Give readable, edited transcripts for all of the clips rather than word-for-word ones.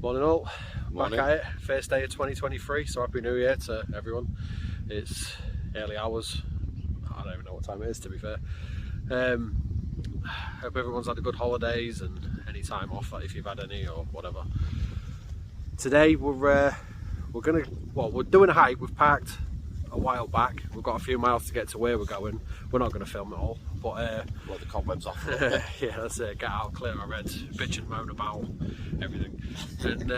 Morning all. Morning. Back at it. First day of 2023, so Happy New Year to everyone. It's early hours. I don't even know what time it is, to be fair. Hope everyone's had a good holidays and any time off, if you've had any or whatever. Today we're doing a hike. We've parked a while back. We've got a few miles to get to where we're going. We're not going to film it all, but Well, the cobwebs off. yeah, that's it. Get out, clear our heads, bitch and moan about everything. And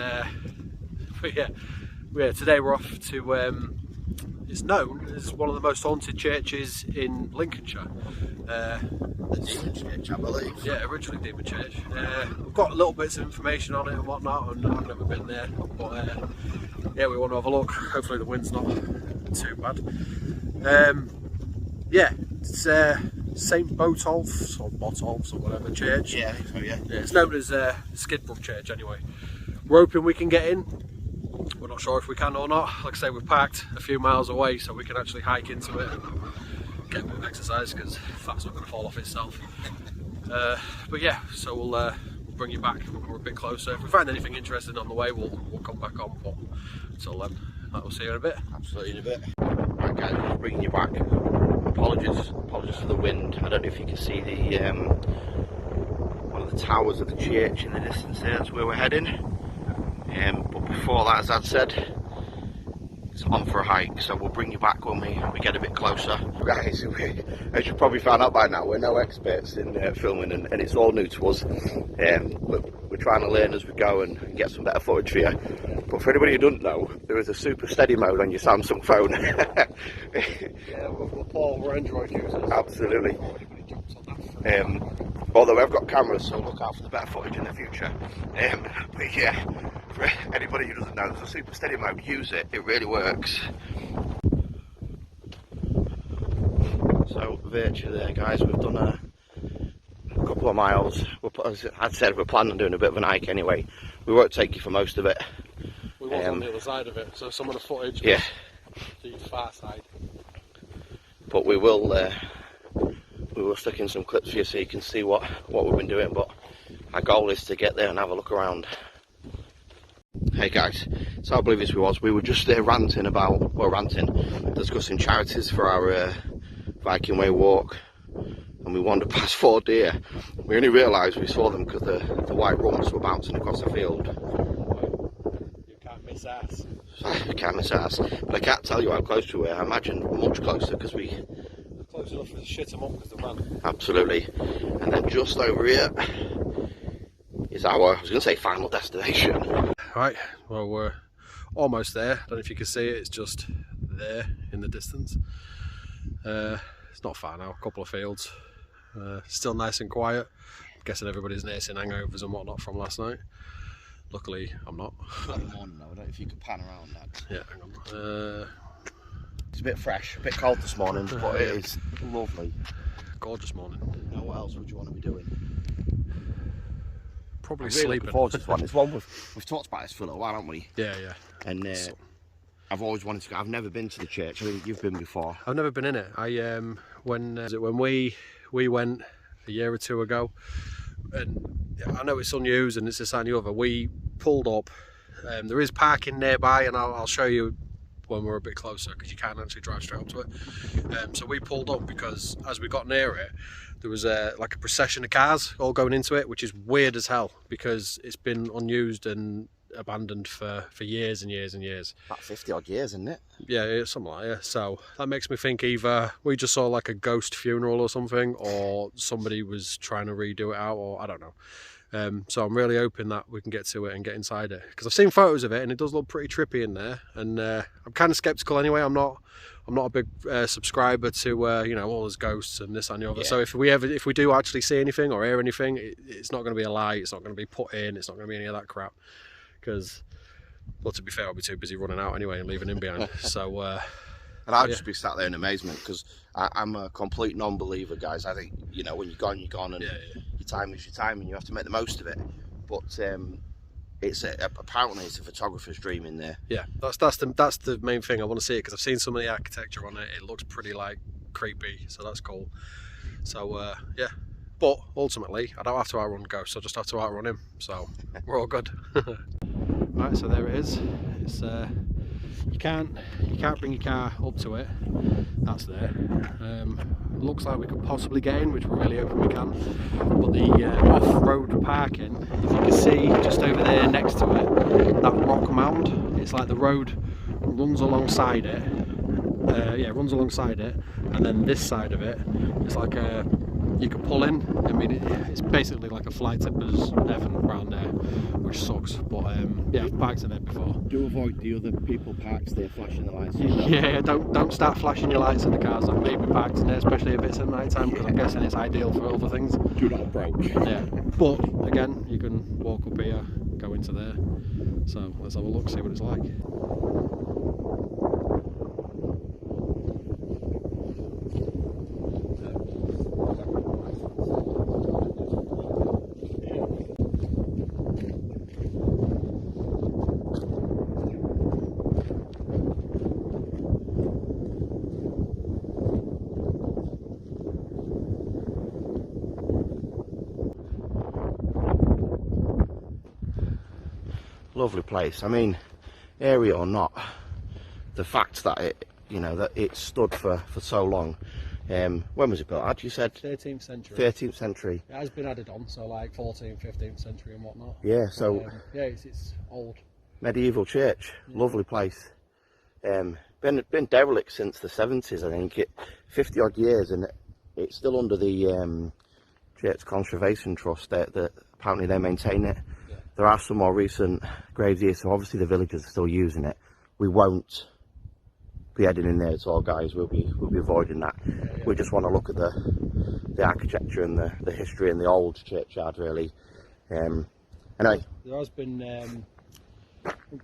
but yeah, today we're off to. It's known as one of the most haunted churches in Lincolnshire. The Demon Church, I believe. Yeah, originally Demon Church. We've got little bits of information on it and whatnot, and I've never been there, but yeah, we want to have a look. Hopefully the wind's not too bad. Yeah, it's St Botolphs or Botolphs or whatever church. Yeah, I think so, yeah. Yeah, it's known as Skidbrooke Church anyway. We're hoping we can get in. We're not sure if we can or not. Like I say, we've parked a few miles away so we can actually hike into it and get a bit of exercise, because fat's not going to fall off itself. But yeah, so we'll bring you back when we're a bit closer. If we find anything interesting on the way, we'll come back on. But until then, we'll see you in a bit. Absolutely, in a bit. Right, guys, just bringing you back. Apologies for the wind. I don't know if you can see the one of the towers of the church in the distance there. That's where we're heading. But before that, as I'd said, it's on for a hike, so we'll bring you back when we get a bit closer. Guys, as you probably found out by now, we're no experts in filming, and it's all new to us. We're trying to learn as we go and get some better footage for you. But for anybody who doesn't know, there is a super steady mode on your Samsung phone. Yeah, we're Android users. Absolutely. Although I've got cameras, so look out for the better footage in the future. But yeah, for anybody who doesn't know, there's a super steady mode. Use it, it really works. So virtually there, guys, we've done a couple of miles. As I said, we're planning on doing a bit of an hike anyway. We won't take you for most of it. We was on the other side of it, so some of the footage was the far side. But we will stick in some clips for you so you can see what we've been doing. But our goal is to get there and have a look around. Hey guys, so how oblivious we were just there discussing charities for our Viking Way walk, and we wandered past 4 deer. We only realised we saw them because the white rumps were bouncing across the field. You can't miss ass. I can't miss ass, but I can't tell you how close we were. I imagine much closer, because we... Close enough to shit them up because they ran. Absolutely. And then just over here is our, I was going to say, final destination. Right, well, we're almost there. I don't know if you can see it, it's just there in the distance. It's not far now, a couple of fields. Still nice and quiet. I'm guessing everybody's nursing hangovers and whatnot from last night. Luckily, I'm not. Not the morning though, I don't know if you could pan around that. Yeah, hang on. It's a bit fresh, a bit cold this morning, but it is lovely. Gorgeous morning. Now, what else would you want to be doing? Probably really sleeping. Looking forward to this one. It's one we've talked about this for a little while, haven't we? Yeah, yeah. And I've always wanted to go. I've never been to the church. I think you've been before. I've never been in it. When we went a year or two ago, and I know it's unused and it's this and the other. We pulled up. There is parking nearby, and I'll show you when we're a bit closer, because you can't actually drive straight up to it. So we pulled up because as we got near it, there was like a procession of cars all going into it, which is weird as hell because it's been unused and abandoned for years and years and years. About 50 odd years, isn't it? Yeah, something like that. So that makes me think either we just saw like a ghost funeral or something, or somebody was trying to redo it out, or I don't know. So I'm really hoping that we can get to it and get inside it, because I've seen photos of it and it does look pretty trippy in there. And I'm kind of skeptical anyway. I'm not a big subscriber to you know, all those ghosts and this and the other. Yeah. So if we do actually see anything or hear anything, it's not going to be a lie. It's not going to be put in. It's not going to be any of that crap. Because, well, to be fair, I'll be too busy running out anyway and leaving him behind. So. And I'll just be sat there in amazement, because I'm a complete non-believer, guys. I think, you know, when you're gone, and your time is your time, and you have to make the most of it. But apparently it's a photographer's dream in there. Yeah, that's the main thing. I want to see it, because I've seen some of the architecture on it. It looks pretty like creepy, so that's cool. So yeah, but ultimately I don't have to outrun ghosts. I just have to outrun him. So we're all good. Right, so there it is. It's you can't bring your car up to it. That's there. Looks like we could possibly get in, which we're really hoping we can. But the off-road parking, if you can see just over there next to it, that rock mound, it's like the road runs alongside it. Yeah, it runs alongside it, and then this side of it, it's like you can pull in. I mean, it's basically like a fly tipper's heaven around there, which sucks. But yeah, I've parked in there before. Do avoid the other people parked there flashing the lights. Yeah, don't start flashing your lights at the cars that may be parked in there, especially if it's at night time, because I'm guessing it's ideal for other things. Do not approach. Yeah, but again, you can walk up here, go into there. So let's have a look, see what it's like. Lovely place. I mean, area or not, the fact that it, you know, that it stood for so long. When was it built? As you said, 13th century. 13th century. It has been added on, so like 14th, 15th century and whatnot. Yeah, so yeah, it's old. Medieval church, yeah. Lovely place. Been derelict since the 70s, I think. 50 odd years, and it's still under the Church Conservation Trust. That apparently they maintain it. Yeah. There are some more recent graves here, so obviously the villagers are still using it. We won't be heading in there at all, guys. We'll be avoiding that. Yeah, yeah. We just want to look at the architecture and the history and the old churchyard, really. Anyway, there has been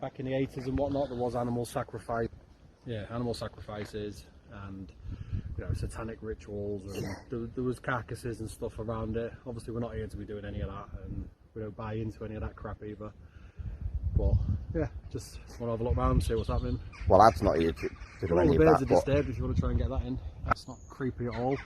back in the 80s and whatnot, there was animal sacrifice. Yeah, animal sacrifices and, you know, satanic rituals, and there was carcasses and stuff around it. Obviously we're not here to be doing any of that, and we don't buy into any of that crap either. But yeah, just want to have a look around, see what's happening. Well, that's not here to do any of that. All the birds are disturbed if you want to try and get that in. That's not creepy at all.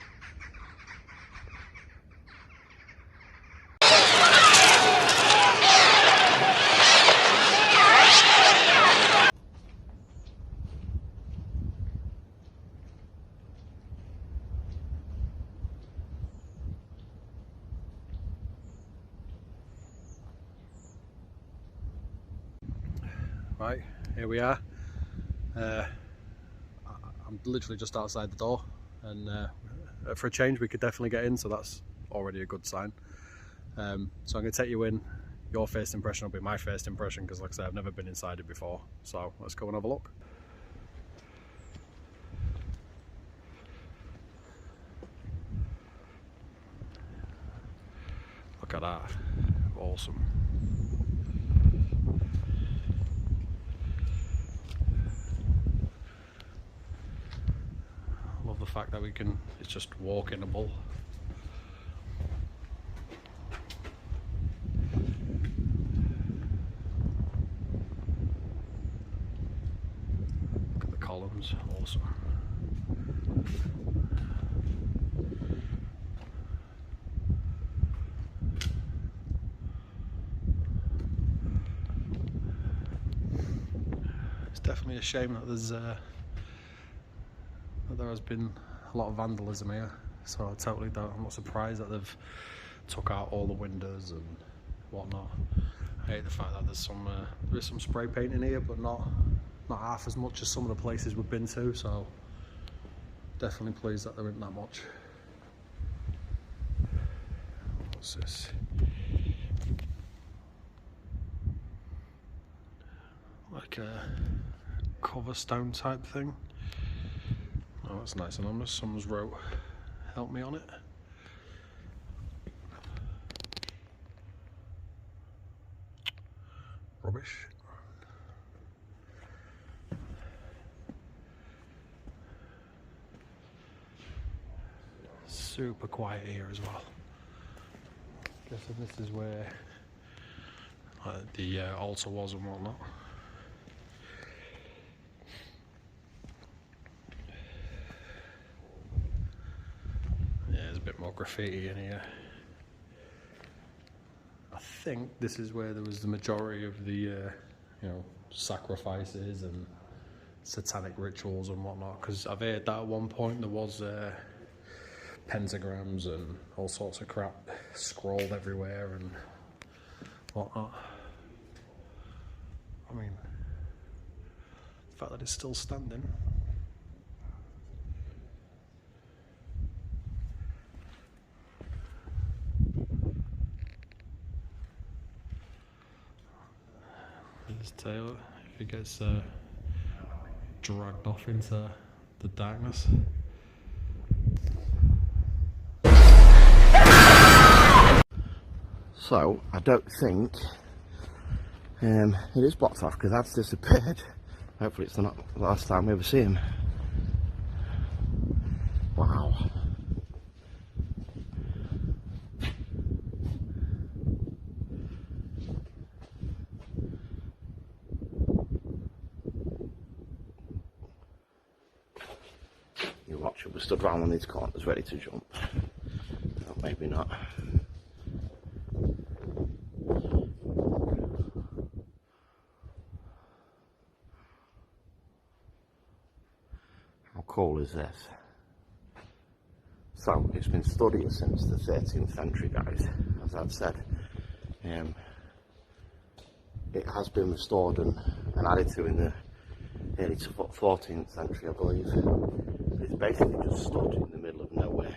Right, here we are. I'm literally just outside the door, and for a change we could definitely get in, so that's already a good sign. So I'm going to take you in. Your first impression will be my first impression, because like I said, I've never been inside it before. So let's go and have a look. Look at that, awesome. Love the fact that it's just walkable. Look at the columns, awesome. It's definitely a shame that there has been a lot of vandalism here, so I'm not surprised that they've took out all the windows and whatnot. I hate the fact that there is some spray paint in here, but not half as much as some of the places we've been to, so definitely pleased that there isn't that much. What's this? Like a cover stone type thing. Oh, that's nice and ominous. Someone's wrote, "Help me" on it. Rubbish. Super quiet here as well. Guessing this is where the altar was and whatnot. More graffiti in here. I think this is where there was the majority of the you know, sacrifices and satanic rituals and whatnot, because I've heard that at one point there was pentagrams and all sorts of crap scrawled everywhere and whatnot. I mean, the fact that it's still standing. His tail, if he gets dragged off into the darkness. So, I don't think it is blocked off because that's disappeared. Hopefully it's not the last time we ever see him. Wow. You watch it, we're stood round on these corners ready to jump. Oh, maybe not. How cool is this? So, it's been studied since the 13th century, guys, as I've said. It has been restored and added to in the early to 14th century, I believe. It's basically just stood in the middle of nowhere,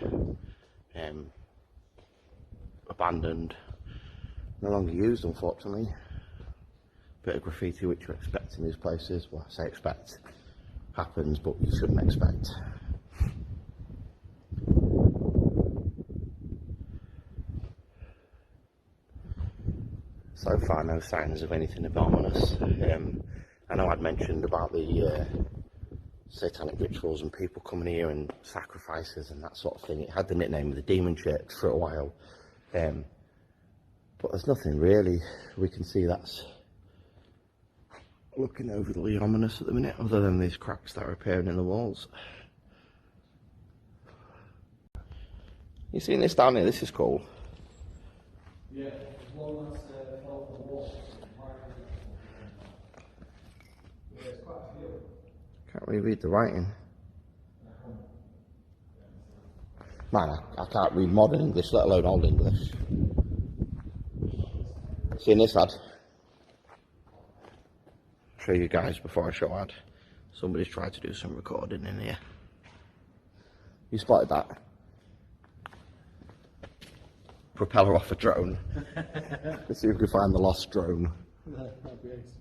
abandoned, no longer used, unfortunately. Bit of graffiti, which you expect in these places. Well, I say expect, happens, but you shouldn't expect. So far, no signs of anything ominous. I know I'd mentioned about the satanic rituals and people coming here and sacrifices and that sort of thing. It had the nickname of the Demon Church for a while, but there's nothing really we can see that's looking overly ominous at the minute, other than these cracks that are appearing in the walls. You seen this down here? This is cool. Yeah, there's one that's fell off the wall. Yeah, it's quite a few. Can't really read the writing. Man, I can't read modern English, let alone old English. Seen this, lad? Show you guys before I show ad. Somebody's tried to do some recording in here. You spotted that? Propeller off a drone. Let's see if we can find the lost drone. That'd be ace.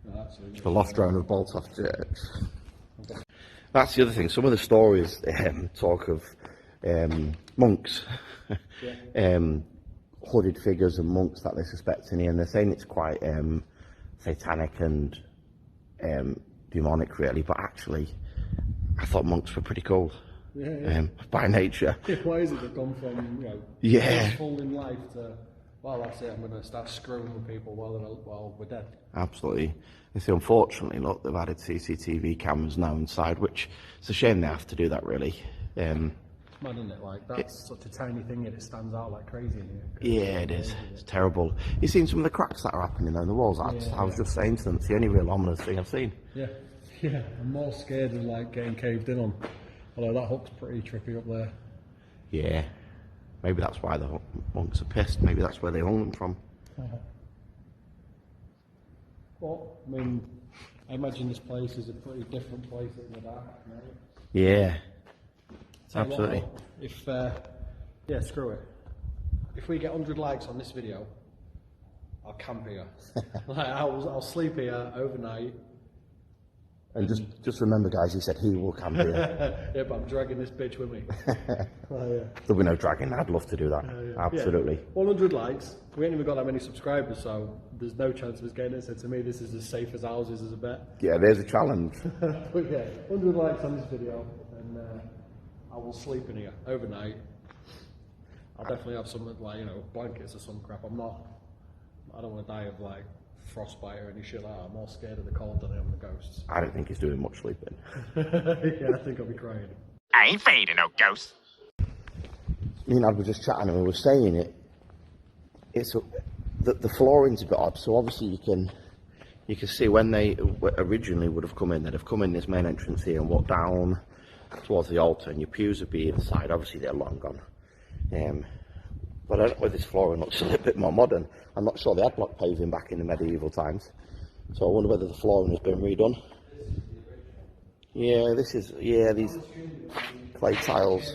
No, The lost drone of Botolphs Church. Okay. That's the other thing. Some of the stories talk of monks, hooded figures and monks that they suspect in here, and they're saying it's quite satanic and demonic, really. But actually, I thought monks were pretty cool. By nature. Why is it they've gone from, peaceful in life to, well, that's it, I'm going to start screwing with people while we're dead? Absolutely. You see, unfortunately, look, they've added CCTV cameras now inside, which it's a shame they have to do that, really. It's mad, isn't it? Like, that's such a tiny thing and it stands out like crazy in here. Yeah, it is. It's terrible. You've seen some of the cracks that are happening on the walls. I was just saying to them, it's the only real ominous thing I've seen. Yeah, I'm more scared of, like, getting caved in on. Although that hook's pretty trippy up there. Yeah. Maybe that's why the monks are pissed. Maybe that's where they hung them from. Well, I mean, I imagine this place is a pretty different place in the dark, right? Yeah. Absolutely. If, screw it. If we get 100 likes on this video, I'll camp here. I'll sleep here overnight. And just remember, guys, he said he will camp here. Yeah, but I'm dragging this bitch with me. There'll be no dragging. I'd love to do that. Absolutely. 100 likes. We ain't even got that many subscribers, so there's no chance of us getting it. So to me, this is as safe as houses as a bet. Yeah, there's a challenge. But yeah, 100 likes on this video, and I will sleep in here overnight. I'll definitely have some, like, blankets or some crap. I don't want to die of, like, frostbite or any shit like that. I'm more scared of the cold than I am of the ghosts. I don't think he's doing much sleeping. Yeah, I think I'll be crying. I ain't afraid of no ghosts. Me and Ad were just chatting and we were saying the flooring's a bit odd, so obviously you you can see when they originally would have come in, they'd have come in this main entrance here and walked down towards the altar, and your pews would be either side. Obviously they're long gone. But I don't know whether this flooring looks a little bit more modern. I'm not sure they had block paving back in the medieval times, so I wonder whether the flooring has been redone. Yeah, this is, yeah, these clay tiles.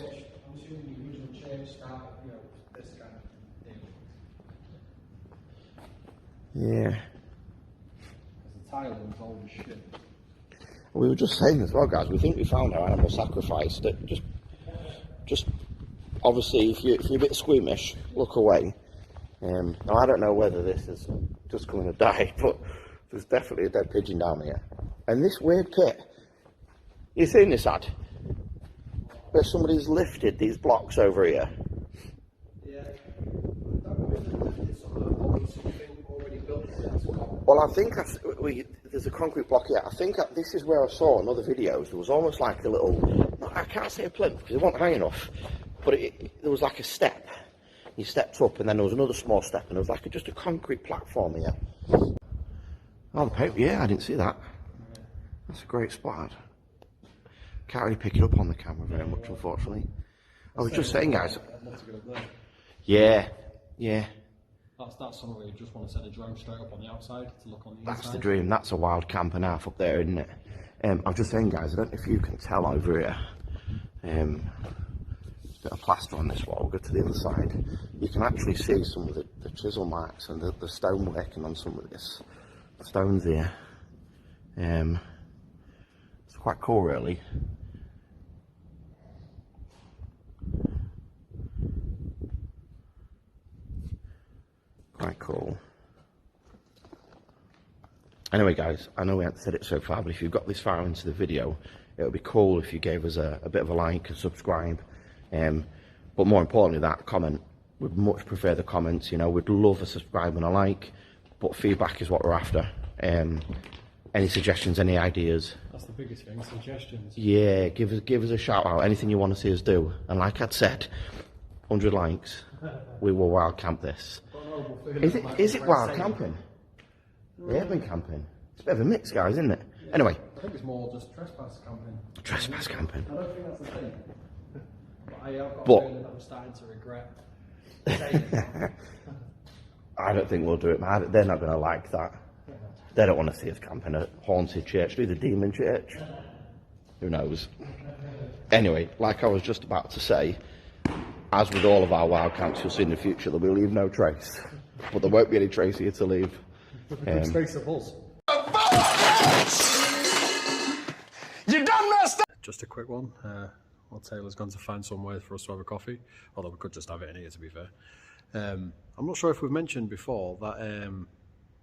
Yeah. The tile was old as shit. We were just saying as well, guys, we think we found our animal sacrifice. That just obviously, if you're a bit squeamish, look away. Now, I don't know whether this is just going to die, but there's definitely a dead pigeon down here. And this weird pit, you've seen this ad? Where somebody's lifted these blocks over here. Yeah. Well, I think there's a concrete block here. I think this is where I saw in other videos. There was almost like a little, I can't say a plinth because it wasn't high enough, but there was like a step. You stepped up and then there was another small step and there was like just a concrete platform here. Oh, the paper, yeah, I didn't see that. That's a great spot. Can't really pick it up on the camera very much, unfortunately. I was just saying, guys. Yeah. That's something where you just want to set a drone straight up on the outside to look on the inside. That's the dream. That's a wild camp and a half up there, isn't it? I was just saying, guys, I don't know if you can tell over here. There's a bit of plaster on this wall. We'll go to the other side. You can actually see some of the chisel marks and the stone working on some of this stones here. It's quite cool, really. Quite cool. Anyway, guys, I know we haven't said it so far, but if you've got this far into the video, it would be cool if you gave us a bit of a like and subscribe. But more importantly, that comment. We'd much prefer the comments. You know, we'd love a subscribe and a like, but feedback is what we're after. Any suggestions, any ideas? That's the biggest thing, suggestions. Yeah, give us a shout out. Anything you want to see us do. And like I'd said, 100 likes, we will wild camp this. Is it wild camping? Urban camping. It's a bit of a mix, guys, isn't it? Anyway. I think it's more just trespass camping. Trespass camping. I don't think that's the thing. But I've got a feeling that I'm starting to regret saying it. I don't think we'll do it, man. They're not going to like that. They don't want to see us camping at a haunted church. Do the demon church? Who knows? Anyway, like I was just about to say, as with all of our wild camps you'll see in the future, there'll be leave no trace. But there won't be any trace here to leave. Trace of us. You done messed up! Just a quick one. Well, Taylor's gone to find somewhere for us to have a coffee. Although we could just have it in here, to be fair. I'm not sure if we've mentioned before that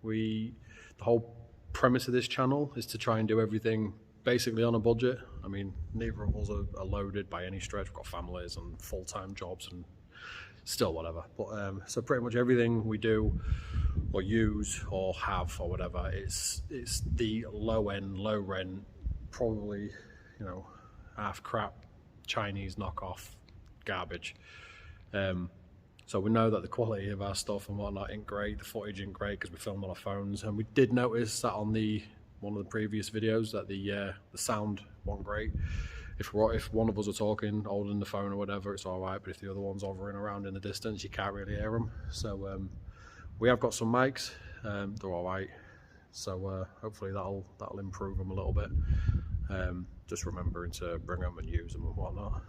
the whole premise of this channel is to try and do everything basically on a budget. I mean, neither of us are loaded by any stretch. We've got families and full-time jobs and still whatever. But so pretty much everything we do or use or have or whatever, it's the low end, low rent, probably, you know, half crap Chinese knockoff garbage. So we know that the quality of our stuff and whatnot ain't great, the footage ain't great because we filmed on our phones, and we did notice that on one of the previous videos that the sound wasn't great. If one of us are talking, holding the phone or whatever, it's all right, but if the other one's hovering around in the distance, you can't really hear them. So we have got some mics, they're all right. So hopefully that'll improve them a little bit. Just remembering to bring them and use them and whatnot.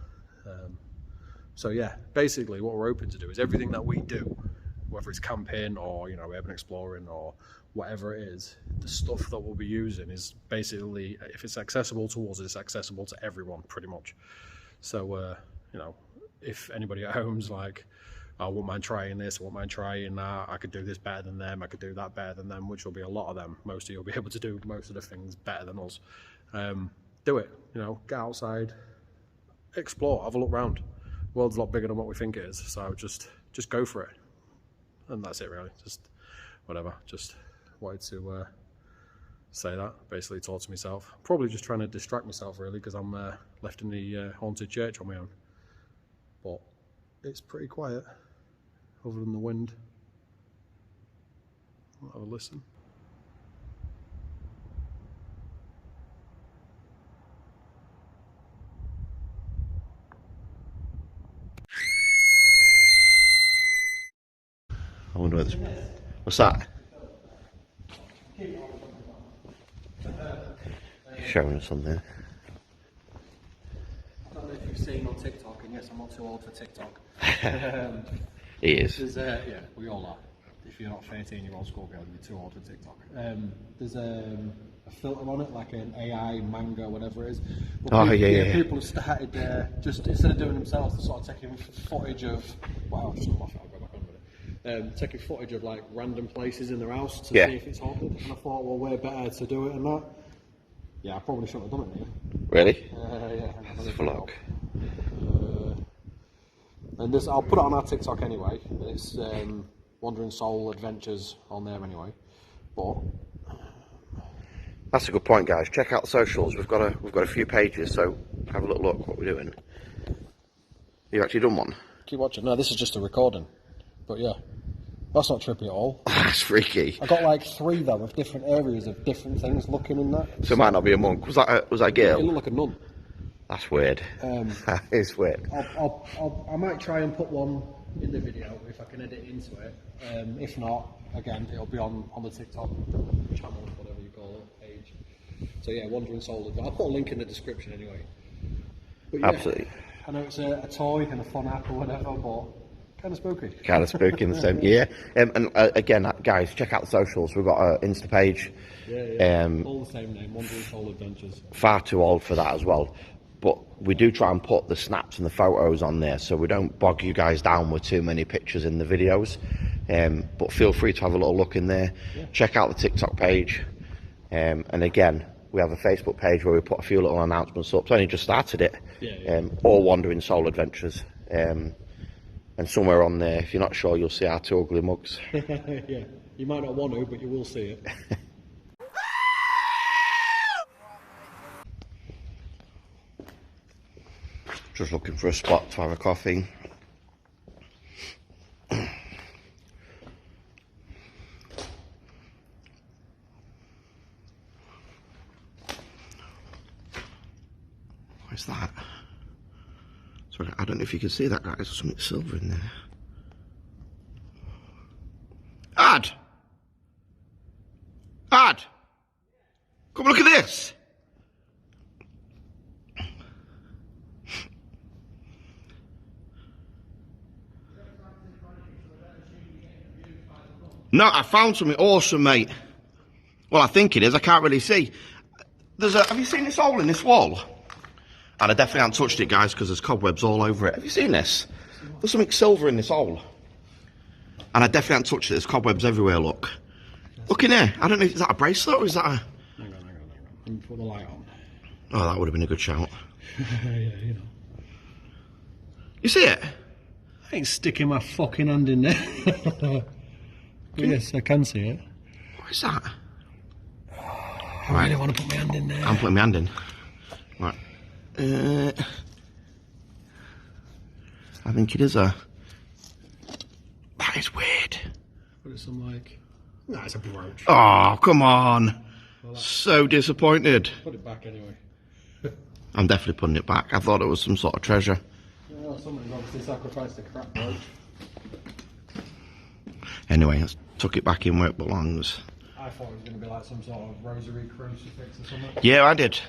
So yeah, basically what we're hoping to do is everything that we do, whether it's camping or, you know, urban exploring or whatever it is, the stuff that we'll be using is basically, if it's accessible to us, it's accessible to everyone pretty much. So, you know, if anybody at home's like, I wouldn't mind trying this, I wouldn't mind trying that, I could do this better than them, I could do that better than them, which will be a lot of them. Most of you will be able to do most of the things better than us. Do it, you know, get outside, explore, have a look around. The world's a lot bigger than what we think it is, so just go for it. And that's it really, just whatever, just wanted to say that, basically talk to myself. Probably just trying to distract myself really, because I'm left in the haunted church on my own. But it's pretty quiet, other than the wind. I'll have a listen. wonder what's that? Showing us something. I don't know if you've seen on TikTok, and yes, I'm not too old for TikTok. He is. Yeah, we all are. If you're not 13-year-old schoolgirl, you're too old for TikTok. There's a filter on it, like an AI manga, whatever it is. But people have started just instead of doing themselves, they're sort of taking footage of. Wow, I'll just come off it. I'll go back on with it. Taking footage of like random places in their house to see if it's haunted. And I thought, well, we're better to do it than that. Yeah, I probably shouldn't have done it. Really? Yeah. Let's have a look. And this, I'll put it on our TikTok anyway. It's Wandering Soul Adventures on there anyway. But that's a good point, guys. Check out the socials. We've got a few pages, so have a little look what we're doing. You actually done one? Keep watching. No, this is just a recording. But yeah, that's not trippy at all. That's freaky. I got like 3 though of different areas of different things looking in that. So it might not be a monk. Was that a girl? It looked like a nun. That's weird. That is weird. I might try and put one in the video if I can edit into it. If not, again, it'll be on the TikTok channel, whatever you call it, page. So yeah, Wandering Soul. I'll put a link in the description anyway. But yeah, absolutely. I know it's a toy and a fun app or whatever, but kind of spooky. Kind of spooky in the same, yeah. And again, guys, check out the socials. We've got an Insta page. Yeah. All the same name, Wandering Soul Adventures. Far too old for that as well. But we do try and put the snaps and the photos on there so we don't bog you guys down with too many pictures in the videos. But feel free to have a little look in there. Yeah. Check out the TikTok page. And again, we have a Facebook page where we put a few little announcements up. It's only just started it. All Wandering Soul Adventures. And somewhere on there, if you're not sure, you'll see our 2 ugly mugs. Yeah, you might not want to, but you will see it. Just looking for a spot to have a coffee. What's that? Sorry, I don't know if you can see that, guys. There's something silver in there. Ad! Come look at this! No, I found something awesome, mate. Well, I think it is. I can't really see. Have you seen this hole in this wall? And I definitely haven't touched it, guys, because there's cobwebs all over it. Have you seen this? There's something silver in this hole. And I definitely haven't touched it. There's cobwebs everywhere, look. Look in here. I don't know, is that a bracelet or is that a... Hang on. Let me put the light on. Oh, that would have been a good shout. Yeah, you know. You see it? I ain't sticking my fucking hand in there. Yes, I can see it. What is that? I really want to put my hand in there. I'm putting my hand in. Right. I think it is a... That is weird. But it's some like... Nah, it's a brooch. Oh, come on. Well, so disappointed. Put it back anyway. I'm definitely putting it back. I thought it was some sort of treasure. Well, someone's obviously sacrificed a crap brooch. Anyway, let's tuck it back in where it belongs. I thought it was going to be like some sort of rosary crucifix or something. Yeah, I did.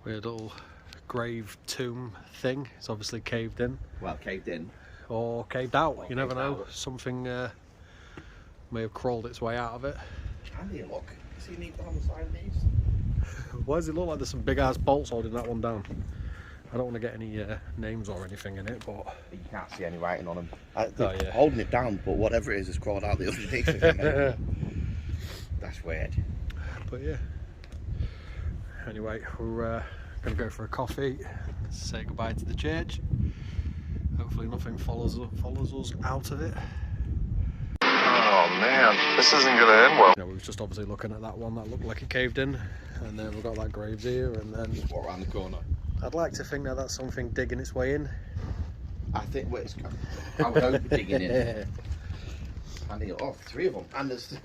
Weird little grave tomb thing. It's obviously caved in. Well, caved in. Or caved out. Or you never know. Something may have crawled its way out of it. Can you look? See neat on the side of these? Why does it look like there's some big ass bolts holding that one down? I don't want to get any names or anything in it, but... You can't see any writing on them. Yeah. Holding it down, but whatever it is crawled out the underneath of it. That's weird. But yeah. Anyway, we're Gonna go for a coffee, say goodbye to the church. Hopefully nothing follows us out of it. Oh man, this isn't gonna end well. We were just obviously looking at that one that looked like it caved in, and then we've got that graves here, and then What, around the corner? I'd like to think that that's something digging its way in. I think I would hope digging in. And three of them. And there's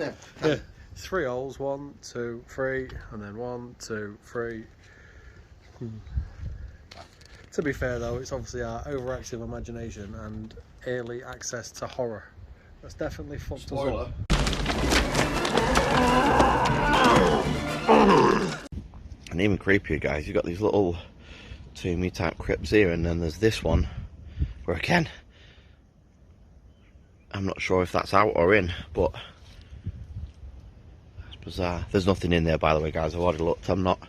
Yeah. 3 holes, 1, 2, 3, and then 1, 2, 3. To be fair though, it's obviously our overactive imagination and early access to horror that's definitely fucked us up. And even creepier, guys, you've got these little tomby type crypts here, and then there's this one where, again, I'm not sure if that's out or in, but it's bizarre. There's nothing in there, by the way, guys. I've already looked. I'm not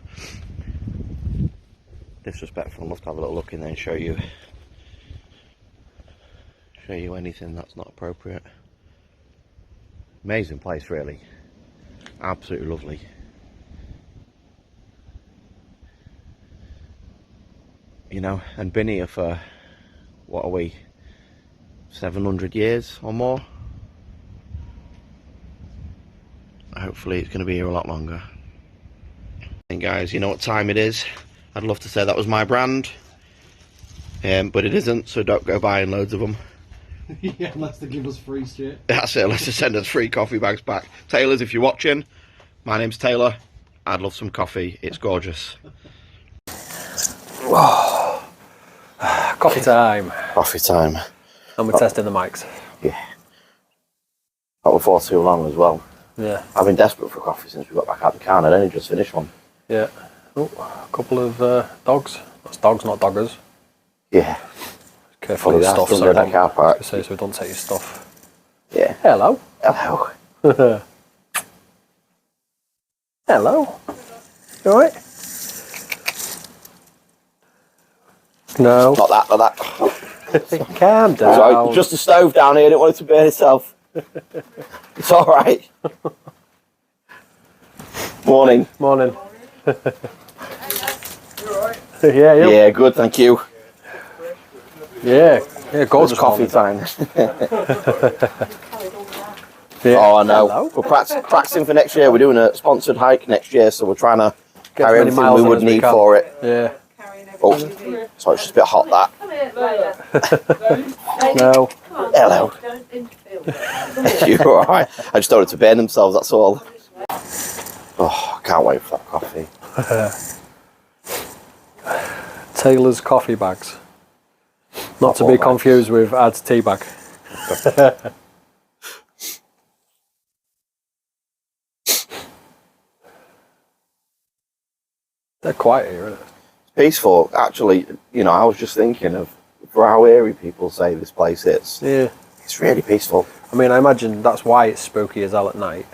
disrespectful enough to have a little look in there and show you anything that's not appropriate. Amazing place, really. Absolutely lovely. You know, and been here for, what are we, 700 years or more? Hopefully it's going to be here a lot longer. And guys, you know what time it is? I'd love to say that was my brand, but it isn't, so don't go buying loads of them. Yeah, unless they give us free shit. That's it, unless they send us free coffee bags back. Taylor's, if you're watching, my name's Taylor. I'd love some coffee, it's gorgeous. Coffee time. Coffee time. And we're testing the mics. Yeah. Not before too long as well. Yeah. I've been desperate for coffee since we got back out of the car, and I'd only just finished one. Yeah. Oh, a couple of dogs. That's dogs, not doggers. Yeah. Careful with your stuff, so that car park. So we don't take your stuff. Yeah. Hello. Hello. Hello. You alright? No. Not that. Calm down. Sorry, just a stove down here, I didn't want it to burn itself. It's alright. Morning. Morning. You alright? Yeah, you? Yeah, good, thank you. Yeah, gorgeous coffee time. Yeah. Oh, I know. Hello. We're practicing for next year. We're doing a sponsored hike next year, so we're trying to carry everything we would need for it. Yeah. Oh, sorry, it's just a bit hot, that. No. Hello. You're alright. I just don't want it to burn themselves, that's all. Oh, I can't wait for that coffee. Taylor's coffee bags. Not to be confused with Ad's tea bag. They're quiet here, isn't it? It's peaceful. Actually, you know, I was just thinking of, for how eerie people say this place is. Yeah. It's really peaceful. I mean, I imagine that's why it's spooky as hell at night.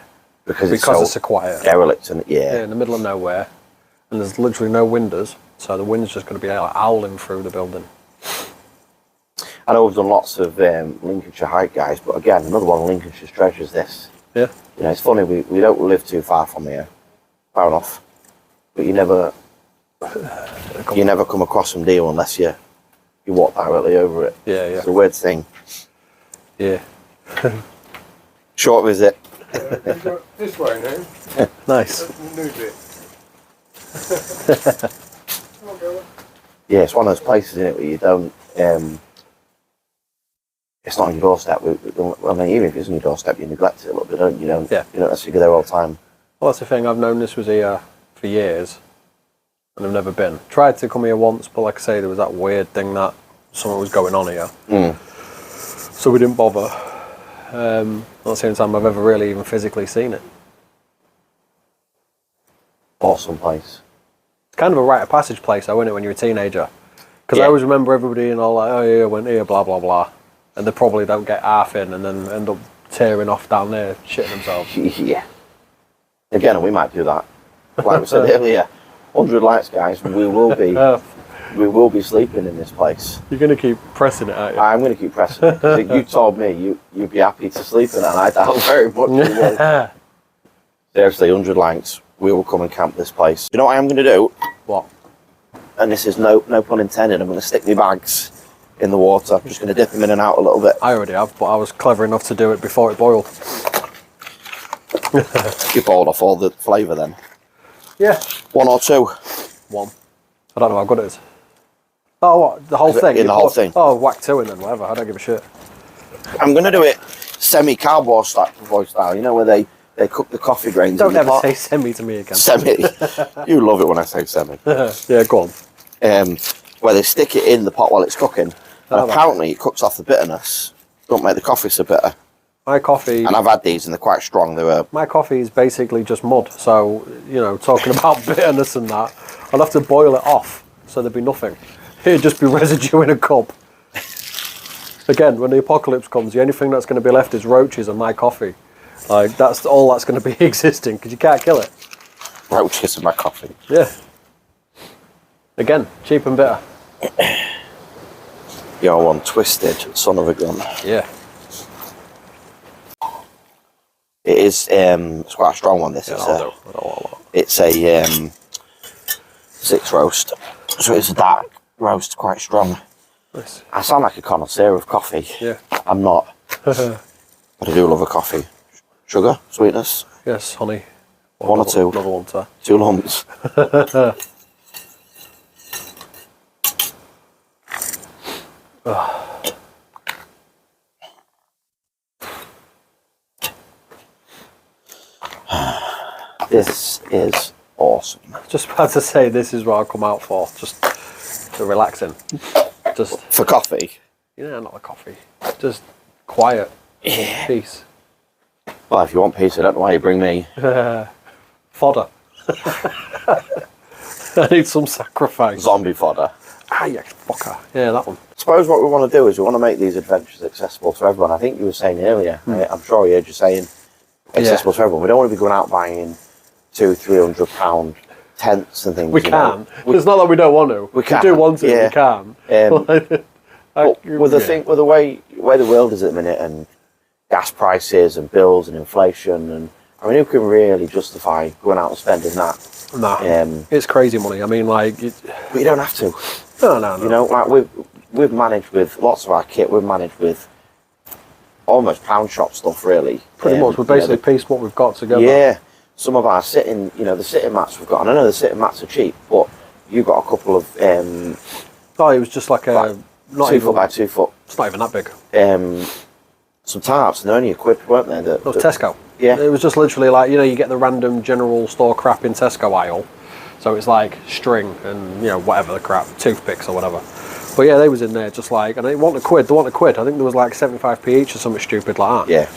Because it's so quiet. Derelict and Yeah, in the middle of nowhere. And there's literally no windows. So the wind's just going to be like howling through the building. I know we've done lots of Lincolnshire hike guys, but again, another one of Lincolnshire's treasures, this. Yeah. You know, it's funny, we don't live too far from here. Far enough. But you never come across some deal unless you walk directly over it. Yeah, yeah. It's a weird thing. Yeah. Short visit. This way now. Nice. New bit. Yeah, it's one of those places, isn't it, where you don't, it's not on your doorstep. Well, I mean, even if it's on your doorstep, you neglect it a little bit, don't you? You don't necessarily go there all the time. Well, that's the thing. I've known this was here for years, and I've never been. Tried to come here once, but like I say, there was that weird thing that something was going on here. So we didn't bother. Not the same time I've ever really even physically seen it. Awesome place. It's kind of a rite of passage place, though, isn't it, when you're a teenager? Because I always remember everybody and all like, oh yeah, I went here, blah blah blah, and they probably don't get half in, and then end up tearing off down there, shitting themselves. Yeah. Again, we might do that. Like we said earlier, 100 lights, guys. We will be sleeping in this place. You're going to keep pressing it, aren't you? I'm going to keep pressing it. 'Cause you told me you'd be happy to sleep in it, and I doubt very much you will. Seriously, 100 lights. We will come and camp this place. You know what I am going to do? What? and this is no pun intended, I'm going to stick my bags in the water. I'm just going to dip them in and out a little bit. I already have, but I was clever enough to do it before it boiled. You boiled off all the flavour then? Yeah. 1 or 2? 1. I don't know how good it is. Oh, what? The whole thing? In the whole thing? Oh, whack 2 in then, whatever. I don't give a shit. I'm going to do it semi-cowboy style, you know, where they cook the coffee grains Don't in the ever pot. say semi to me again. Semi. You love it when I say semi. Yeah, go on. Where they stick it in the pot while it's cooking. And apparently it cooks off the bitterness. Don't make the coffee so bitter. My coffee... And I've had these and they're quite strong. My coffee is basically just mud. So, you know, talking about bitterness and that, I'd have to boil it off so there'd be nothing. It'd just be residue in a cup. Again, when the apocalypse comes, the only thing that's going to be left is roaches and my coffee. Like, that's all that's going to be existing, because you can't kill it. Roaches in my coffee. Yeah. Again, cheap and bitter. You're one twisted son of a gun. Yeah. It is, it's quite a strong one, this. Yeah, It's a 6 roast. So it's a dark roast, quite strong. Nice. I sound like a connoisseur of coffee. Yeah. I'm not. But I do love a coffee. Sugar, sweetness. Yes, honey. 1 or 2. Another one, sir. 2 lumps. This is awesome. Just about to say, this is what I come out for. Just to relaxing. Just for coffee. Yeah, not the coffee. Just quiet. Yeah. Peace. Well, if you want peace, I don't know why you bring me. Fodder. I need some sacrifice. Zombie fodder. Ah, yeah, fucker. Yeah, that one. I suppose what we want to do is we want to make these adventures accessible to everyone. I think you were saying earlier, I'm sure you heard you saying accessible to everyone. We don't want to be going out buying £200-300 tents and things. We can. It's not that we don't want to. We can. do want to. Yeah. We can. But with the way the world is at the minute, and gas prices and bills and inflation, and I mean, who can really justify going out and spending that? No, it's crazy money. I mean, like, but you don't have to. No. You know, like we've managed with lots of our kit. We've managed with almost pound shop stuff, really. Pretty much, we've basically pieced what we've got together. Yeah, some of our sitting, the sitting mats we've got, and I know the sitting mats are cheap, but you've got a couple of. Oh, it was just like a not 2 even, foot by 2 foot. It's not even that big. Some tarps, and they're only equipped, weren't they? It was Tesco. Yeah. It was just literally like, you get the random general store crap in Tesco aisle. So it's like string and, whatever the crap, toothpicks or whatever. But yeah, they was in there just like, and they want a quid. I think there was like 75p each or something stupid like that. Yeah.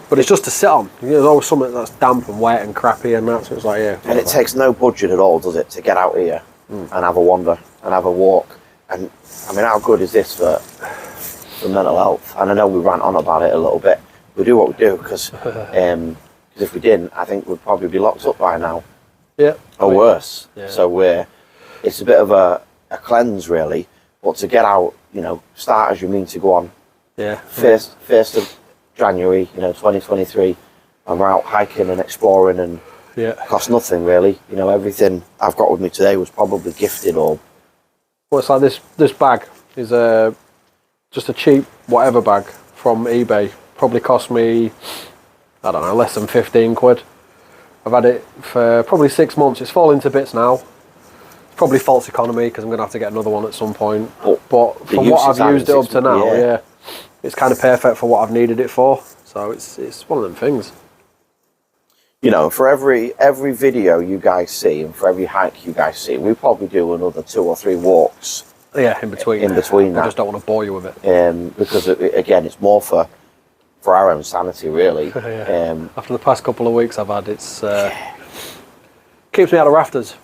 But it's just to sit on. There's always something that's damp and wet and crappy and that, so it's like, yeah. And it takes no budget at all, does it, to get out here and have a wander and have a walk. And I mean, how good is this for mental health? And I know we rant on about it a little bit. We do what we do because if we didn't, I think we'd probably be locked up by now. Yeah. Or worse. Yeah. So it's a bit of a cleanse, really. But to get out, start as you mean to go on. Yeah. 1st of January, 2023, and we're out hiking and exploring, and it costs nothing really. Everything I've got with me today was probably gifted or. Well, it's like this bag is just a cheap whatever bag from eBay. Probably cost me, I don't know, less than 15 quid. I've had it for probably 6 months. It's falling to bits now. It's probably false economy because I'm going to have to get another one at some point. But from what I've used it up to now, it's kind of perfect for what I've needed it for. So it's one of them things. For every video you guys see and for every hike you guys see, we probably do another 2 or 3 walks. Yeah, in between. In between that. I just don't want to bore you with it. Because again, it's more for our own sanity, really. After the past couple of weeks I've had, it's keeps me out of rafters.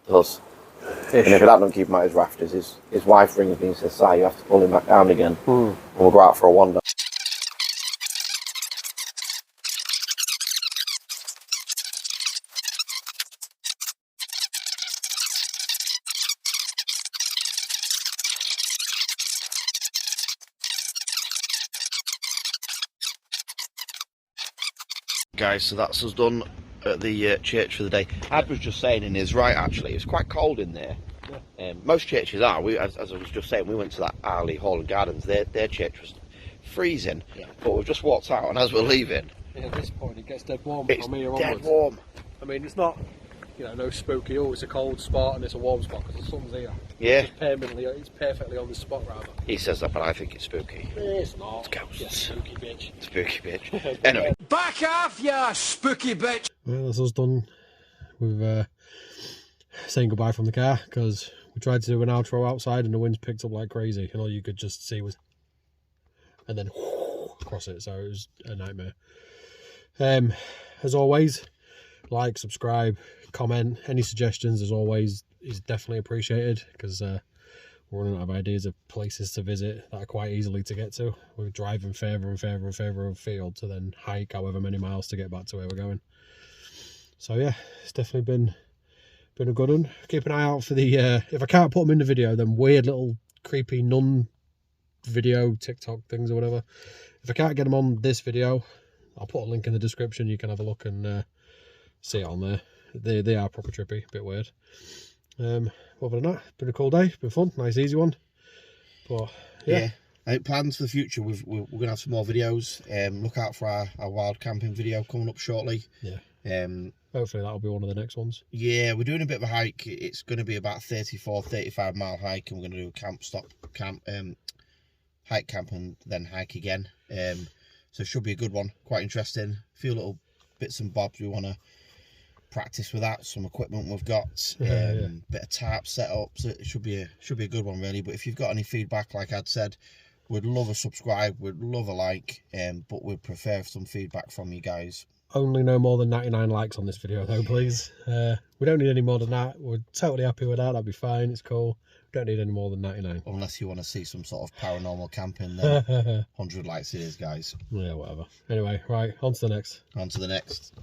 It does. And if that don't keep him out of his rafters, his wife rings me and says, "Si, you have to pull him back down again." And we'll go out for a wander. Guys, so that's us done at the church for the day. Ad was just saying, and he's right actually, it's quite cold in there. Yeah. Most churches are. As I was just saying, we went to that Arley Hall and Gardens. Their church was freezing, yeah. But we've just walked out, and as we're leaving, yeah, at this point it gets dead warm. It's from here dead onwards. warm. I mean, it's not, you know, no spooky. Oh, it's a cold spot and it's a warm spot because the sun's here. Yeah. It's perfectly on the spot, rather. He says that, but I think it's spooky. It's not. It's ghosts. Yeah, spooky bitch. Spooky bitch. Anyway. Back off, you spooky bitch! Well, that's us done with saying goodbye from the car, because we tried to do an outro outside and the winds picked up like crazy and all you could just see was... and then across it, so it was a nightmare. As always, like, subscribe, comment, any suggestions as always is definitely appreciated, because we're running out of ideas of places to visit that are quite easily to get to. We're driving further and further and further afield to then hike however many miles to get back to where we're going. So yeah, it's definitely been a good one. Keep an eye out for the if I can't put them in the video, then weird little creepy nun video TikTok things or whatever. If I can't get them on this video, I'll put a link in the description. You can have a look and see it on there. They are proper trippy, a bit weird. Other than that, been a cool day, been fun, nice easy one. But yeah. Plans for the future, we're gonna have some more videos. Look out for our wild camping video coming up shortly. Yeah. Hopefully that'll be one of the next ones. Yeah, we're doing a bit of a hike. It's going to be about 34-35 mile hike, and we're going to do a hike camp and then hike again. So it should be a good one, quite interesting. A few little bits and bobs we want to practice with that. Some equipment we've got, bit of tarp set up. So it should be a good one really. But if you've got any feedback, like I'd said, we'd love a subscribe, we'd love a like, but we'd prefer some feedback from you guys. Only no more than 99 likes on this video though, please. We don't need any more than that. We're totally happy with that. That'll be fine. It's cool. We don't need any more than 99. Unless you want to see some sort of paranormal camping, then 100 likes it is, guys. Yeah, whatever. Anyway, right, on to the next. On to the next.